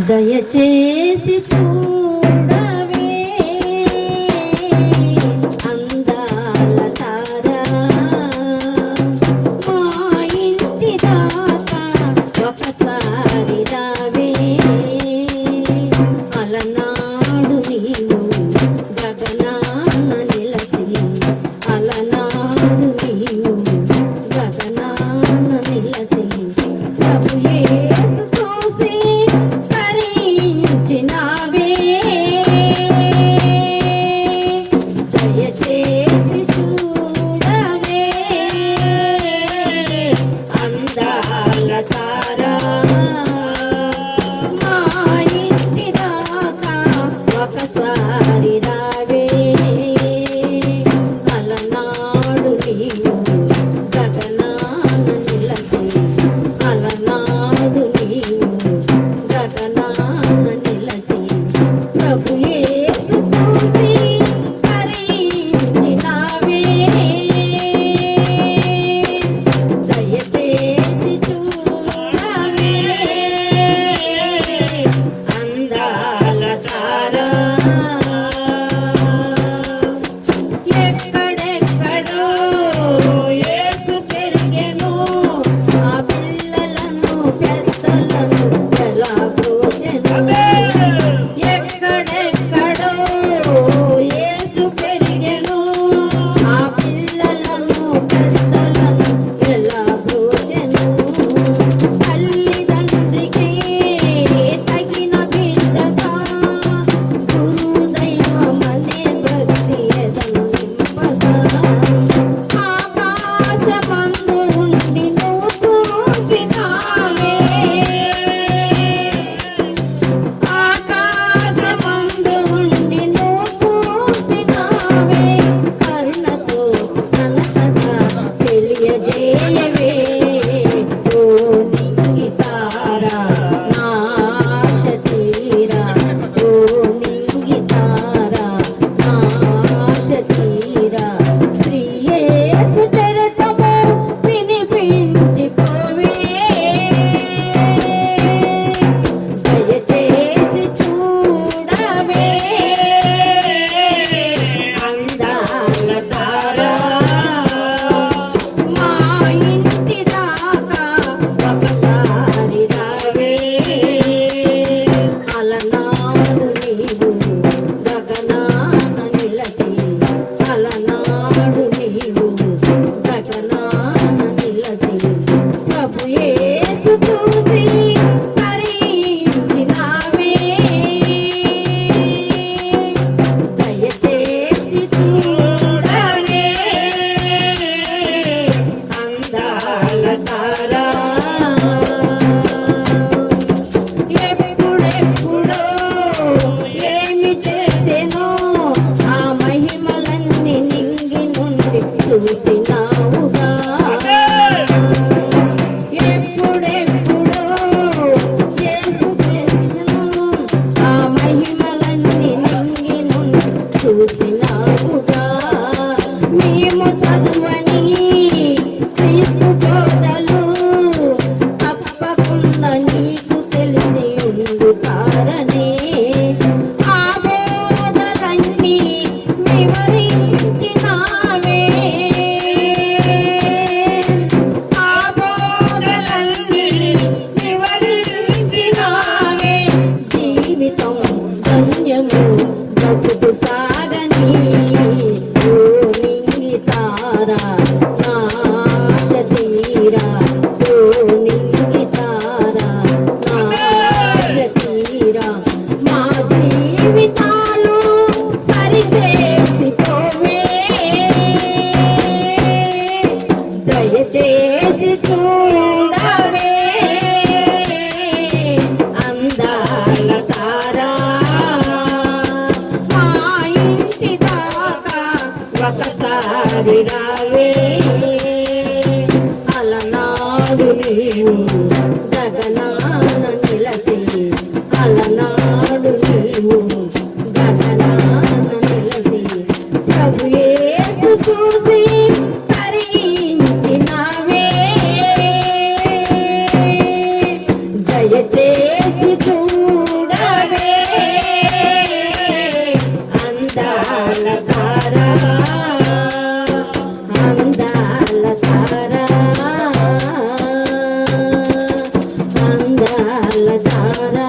దయచేసి చూడవే అందాల తారా మా ఇంటి దాకా ఒకసారి రావే అలనాడు నీవు గగనాన నిలచి అలనాడు నీవు గగనాన నిలచి ప్రభు యేసు చూసి తరించినావే దయచేసి చూడవే అందాల తారా మా ఇంటి దాకా ఒకసారి రావే అలనాడు నీవు గగనాన నిలచి అలనాడు నీవు గగనాన నిలచి ప్రభు యేసు చూసి తరించినావే దయచేసి చూడవే అందాల తారా ఎక్కడెక్కడో యేసు పెరిగెను ఆ పిల్లలను పెద్దలను ఎలా బ్రోచెను ఎక్కడెక్కడో యేసు పెరిగెను ఆ పిల్లలను పెద్దలను ఎలా బ్రోచెను తల్లిదండ్రికి తగిన బిడ్డగా గురు దైవమనే భక్తి ఎదను నింపగా ఆకాశమందు ఉండి నువ్వు చూసినావే ఆకాశమందు ఉండి నువ్వు చూసినావే కరుణతో నన్నగా తెలియజేయవే ఓ నింగి తారా నా ఆశ తీరా ఓ నింగి తారా నా ఆశ తీరా శ్రీ యేసు చరితము వినిపించిపోవే దయచేసి చూడవే అందాల తారా మా ఇంటి దాకా ఒకసారి రావే అలనాడు నీవు గగనాన నిలచి అలనాడు నీవు గగనాన నిలచి ప్రభు యేసు చూసి తరించినావే దయచేసి చూడవే అందాల తారా ఎప్పుడెప్పుడో ఏమి చేసెనో ఆ మహిమలన్నీ నింగి నుండి చూసినావుగా ఎప్పుడెప్పుడో యేసు చేసెను ఆ మహిమలన్నీ నింగి నుండి చూసినావుగా మేము చదువని క్రీస్తు బోధలు తప్పకుండా నీకు తెలిసి ఉండుతారనే ఆ బోధలన్నీ వివరించినావే ఆ బోధలన్నీ వివరించినావే జీవితం ధన్యము బ్రతుకు సాగని ఓ నింగి తారా నా ఆశ తీరా ఓ నింగి తారా నా ఆశ తీరా మా జీవితాలు సరిచేసిపోవే దయచేసి చూడవే అందాల తారా మా ఇంటి దాకా ఒకసారి రావే అలనాడు నీవు గగనాన నిలచి అలనాడు నీవు గగనాన నిలచి ప్రభు యేసు చూసి తరించినావే దయ దయచేసి చూడవే అందాల తారా అందాల తారా అందాల తారా